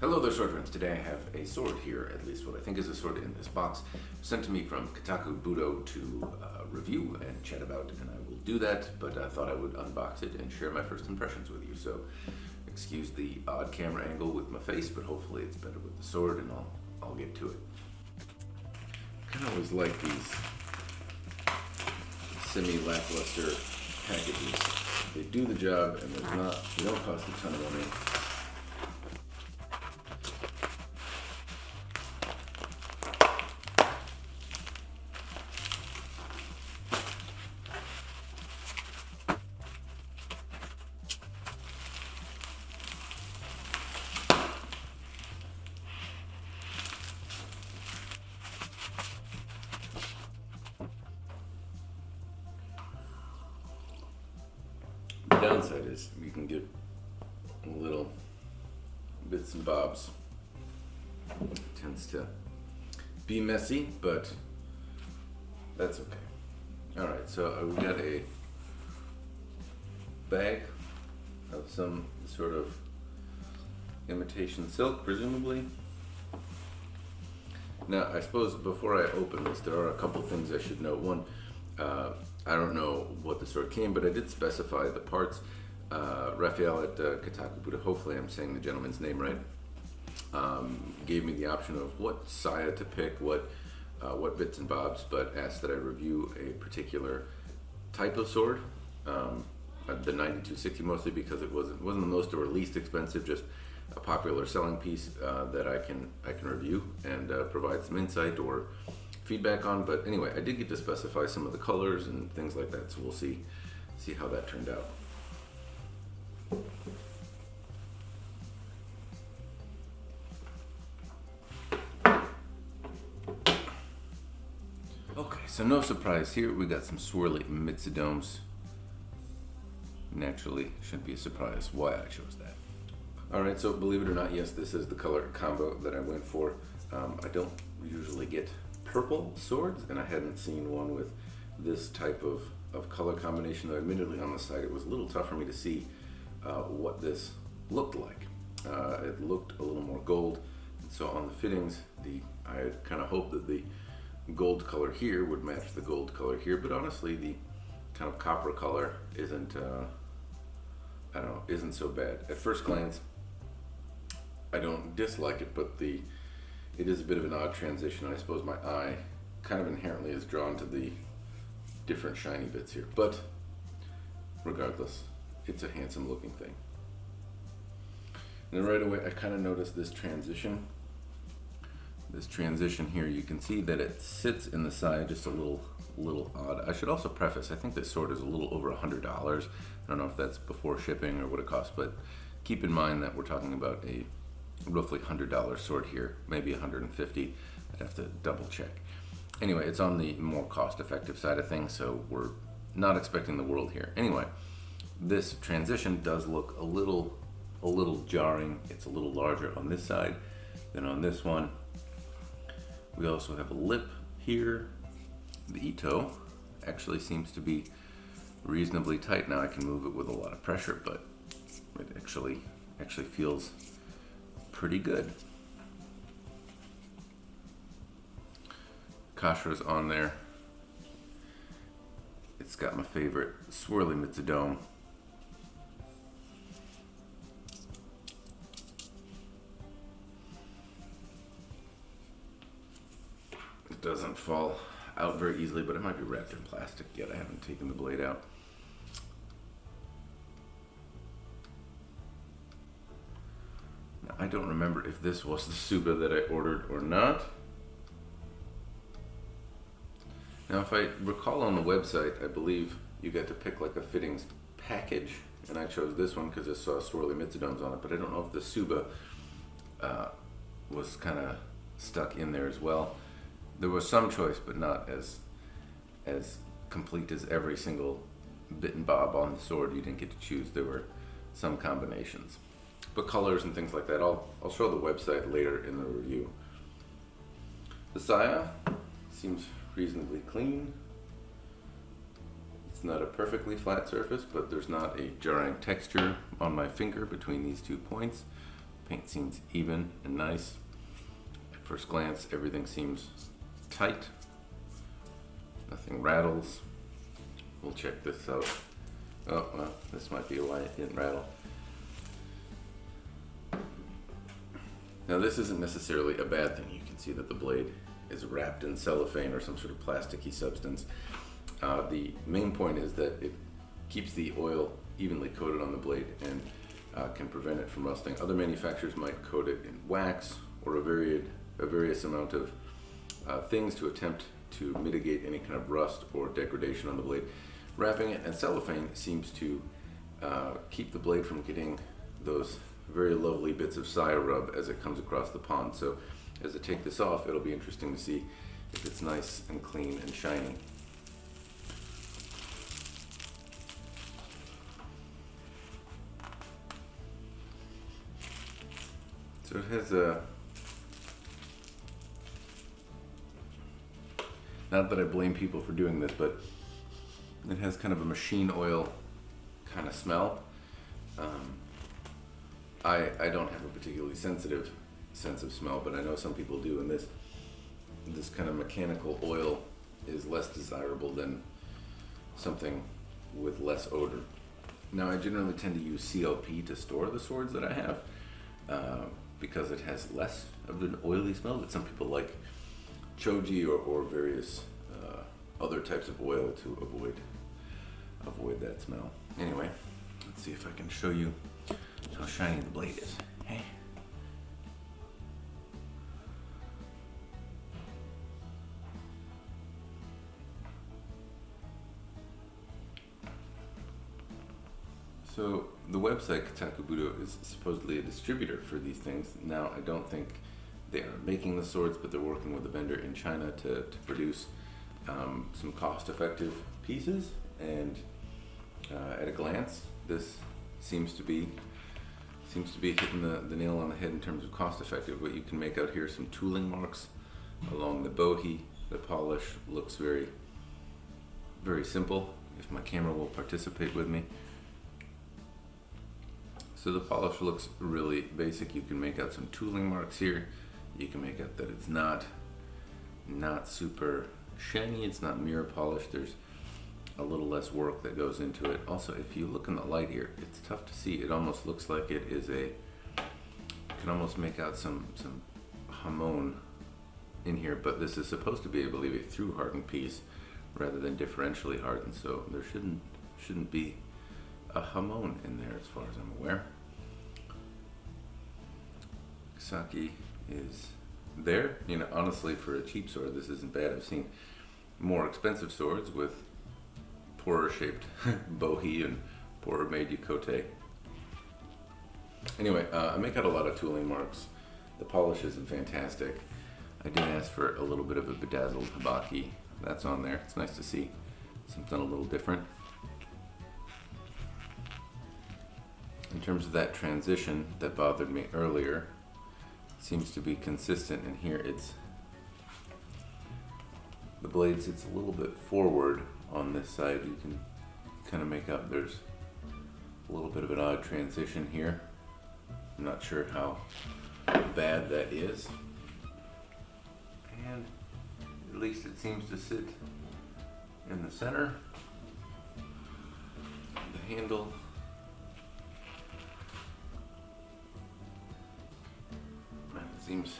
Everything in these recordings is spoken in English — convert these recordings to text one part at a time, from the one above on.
Hello there, sword friends. Today I have a sword here, at least what I think is a sword in this box, sent to me from Kataku Budo to review and chat about, and I will do that, but I thought I would unbox it and share my first impressions with you. So, excuse the odd camera angle with my face, but hopefully it's better with the sword, and I'll get to it. I kind of always like these semi-lackluster packages. They do the job, and they don't cost a ton of money. The downside is you can get little bits and bobs. It tends to be messy, but that's okay. Alright, so we got a bag of some sort of imitation silk, presumably. Now, I suppose before I open this, there are a couple things I should note. One, I don't know what the sword came, but I did specify the parts. Raphael at Kataku Budo, hopefully I'm saying the gentleman's name right, gave me the option of what saya to pick, what bits and bobs, but asked that I review a particular type of sword, the 9260 mostly because it wasn't the most or least expensive, just a popular selling piece that I can review and provide some insight or feedback on. But anyway, I did get to specify some of the colors and things like that, so we'll see how that turned out. Okay, so no surprise here. We got some swirly Mitsudomes. Naturally, shouldn't be a surprise why I chose that. Alright, so believe it or not, yes, this is the color combo that I went for. I don't usually get purple swords, and I hadn't seen one with this type of color combination, though admittedly on the site it was a little tough for me to see what this looked like. It looked a little more gold, and so on the fittings, I had kind of hoped that the gold color here would match the gold color here, but honestly the kind of copper color isn't so bad. At first glance, I don't dislike it, but it is a bit of an odd transition. I suppose my eye kind of inherently is drawn to the different shiny bits here, but regardless, it's a handsome looking thing. And right away I kind of noticed this transition. This transition here, you can see that it sits in the side just a little odd. I should also preface, I think this sword is a little over $100. I don't know if that's before shipping or what it costs, but keep in mind that we're talking about a roughly $100 sword here, maybe $150. I'd have to double check. Anyway, it's on the more cost-effective side of things, so we're not expecting the world here. Anyway, this transition does look a little jarring. It's a little larger on this side than on this one. We also have a lip here. The Ito actually seems to be reasonably tight. Now I can move it with a lot of pressure, but it actually feels pretty good. Kashra's on there. It's got my favorite swirly Mitsudome. It doesn't fall out very easily, but it might be wrapped in plastic yet. I haven't taken the blade out. Now, I don't remember if this was the Suba that I ordered or not. Now, if I recall on the website, I believe you get to pick like a fittings package, and I chose this one because I saw swirly Mitsudomes on it, but I don't know if the Suba was kind of stuck in there as well. There was some choice, but not as complete as every single bit and bob on the sword. You didn't get to choose. There were some combinations, but colors and things like that, I'll show the website later in the review. The saya seems reasonably clean. It's not a perfectly flat surface, but there's not a jarring texture on my finger between these 2 points. Paint seems even and nice. At first glance, everything seems tight. Nothing rattles. We'll check this out. Oh, well, this might be why it didn't rattle. Now this isn't necessarily a bad thing. You can see that the blade is wrapped in cellophane or some sort of plasticky substance. The main point is that it keeps the oil evenly coated on the blade and can prevent it from rusting. Other manufacturers might coat it in wax or a various amount of things to attempt to mitigate any kind of rust or degradation on the blade. Wrapping it in cellophane seems to keep the blade from getting those very lovely bits of Saya rub as it comes across the pond. So as I take this off, it'll be interesting to see if it's nice and clean and shiny. So it has a, not that I blame people for doing this, but it has kind of a machine oil kind of smell. I don't have a particularly sensitive sense of smell, but I know some people do, and this kind of mechanical oil is less desirable than something with less odor. Now I generally tend to use CLP to store the swords that I have because it has less of an oily smell, but some people like choji or various other types of oil to avoid that smell. Anyway, let's see if I can show you how shiny the blade is. Hey. So the website Kataku Budo is supposedly a distributor for these things. Now I don't think they are making the swords, but they're working with a vendor in China to produce some cost-effective pieces. And at a glance, this seems to be hitting the nail on the head in terms of cost-effective. What you can make out here, some tooling marks along the bohie. The polish looks very, very simple. If my camera will participate with me. So the polish looks really basic. You can make out some tooling marks here. You can make out that it's not super shiny. It's not mirror polished. There's a little less work that goes into it. Also, if you look in the light here, it's tough to see. It almost looks like it is you can almost make out some hamon in here, but this is supposed to be, I believe, a through hardened piece rather than differentially hardened. So there shouldn't be a hamon in there as far as I'm aware. Saki is there. You know, honestly, for a cheap sword, this isn't bad. I've seen more expensive swords with poorer shaped bohie and poorer made yukote. Anyway, I make out a lot of tooling marks. The polish isn't fantastic. I did ask for a little bit of a bedazzled habaki. That's on there. It's nice to see something a little different. In terms of that transition that bothered me earlier, it seems to be consistent, and here the blade sits a little bit forward on this side. You can kind of make out there's a little bit of an odd transition here. I'm not sure how bad that is. And at least it seems to sit in the center. The handle seems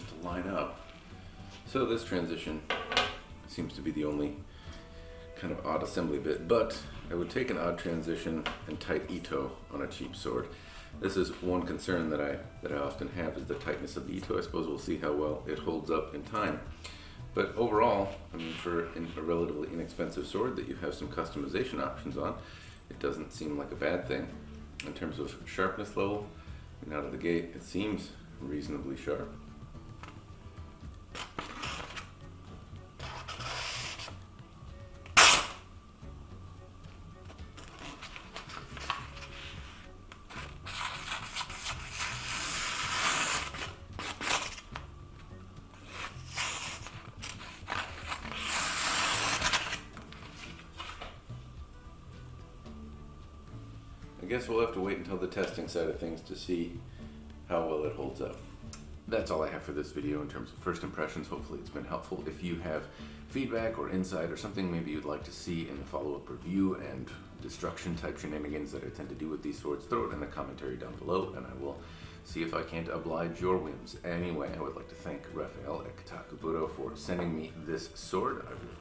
to line up. So this transition seems to be the only kind of odd assembly bit, but I would take an odd transition and tight ito on a cheap sword. This is one concern that I often have, is the tightness of the ito. I suppose we'll see how well it holds up in time. But overall, I mean, for a relatively inexpensive sword that you have some customization options on, it doesn't seem like a bad thing. In terms of sharpness level, and out of the gate, it seems reasonably sharp. I guess we'll have to wait until the testing side of things to see how well it holds up. That's all I have for this video in terms of first impressions. Hopefully it's been helpful. If you have feedback or insight or something maybe you'd like to see in the follow-up review and destruction type shenanigans that I tend to do with these swords, throw it in the commentary down below and I will see if I can't oblige your whims. Anyway, I would like to thank Raphael at Kataku Budo for sending me this sword. I will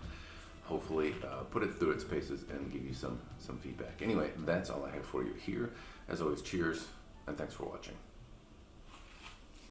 hopefully put it through its paces and give you some feedback. Anyway, that's all I have for you here. As always, cheers and thanks for watching.